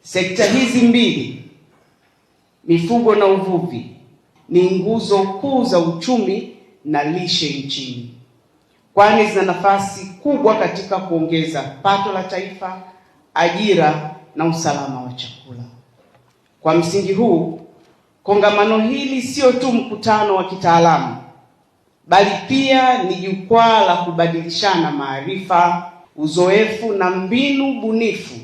Sekta hizi mbili, mifugo na uvuvi, ni nguzo kuu za uchumi na lishe nchini, kwani zina nafasi kubwa katika kuongeza pato la taifa, ajira na usalama wa chakula. Kwa msingi huu, kongamano hili sio tu mkutano wa kitaalamu, bali pia ni jukwaa la kubadilishana maarifa, uzoefu na mbinu bunifu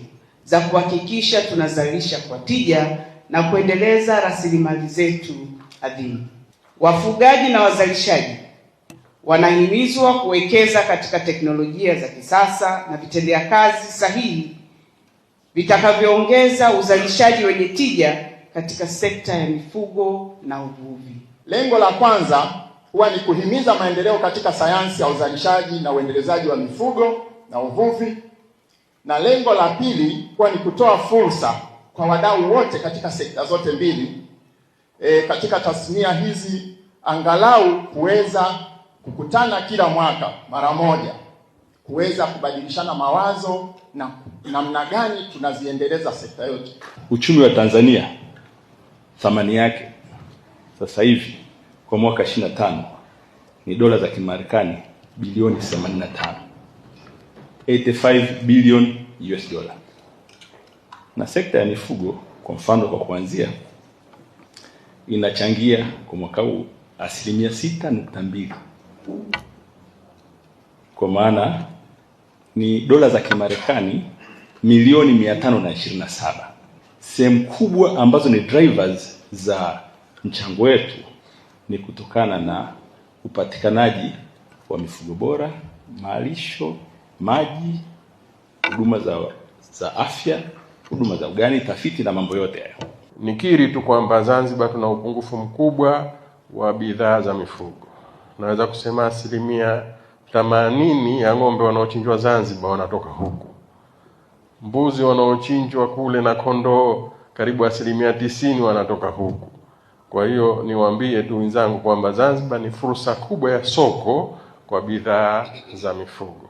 za kuhakikisha tunazalisha kwa tija na kuendeleza rasilimali zetu adhimu. Wafugaji na wazalishaji wanahimizwa kuwekeza katika teknolojia za kisasa na vitendea kazi sahihi vitakavyoongeza uzalishaji wenye tija katika sekta ya mifugo na uvuvi. Lengo la kwanza huwa ni kuhimiza maendeleo katika sayansi ya uzalishaji na uendelezaji wa mifugo na uvuvi, na lengo la pili huwa ni kutoa fursa kwa wadau wote katika sekta zote mbili katika tasnia hizi angalau kuweza kukutana kila mwaka mara moja, kuweza kubadilishana mawazo na namna gani tunaziendeleza sekta yote. Uchumi wa Tanzania thamani yake sasa hivi kwa mwaka 25 ni dola za Kimarekani bilioni 85. 85 billion US dollar. Na sekta ya mifugo kwa mfano, kwa kuanzia, inachangia kwa mwaka huu 6.2%. Kwa maana ni dola za Kimarekani milioni 527. Sehemu kubwa ambazo ni drivers za mchango wetu ni kutokana na upatikanaji wa mifugo bora, malisho, maji, huduma za afya, huduma za ugani, tafiti na mambo yote hayo. Nikiri tu kwamba Zanzibar tuna upungufu mkubwa wa bidhaa za mifugo. Naweza kusema 80% ya ng'ombe wanaochinjwa Zanzibar wanatoka huku. Mbuzi wanaochinjwa kule na kondoo karibu 90% wanatoka huku. Kwa hiyo niwaambie tu wenzangu kwamba Zanzibar ni fursa kubwa ya soko kwa bidhaa za mifugo.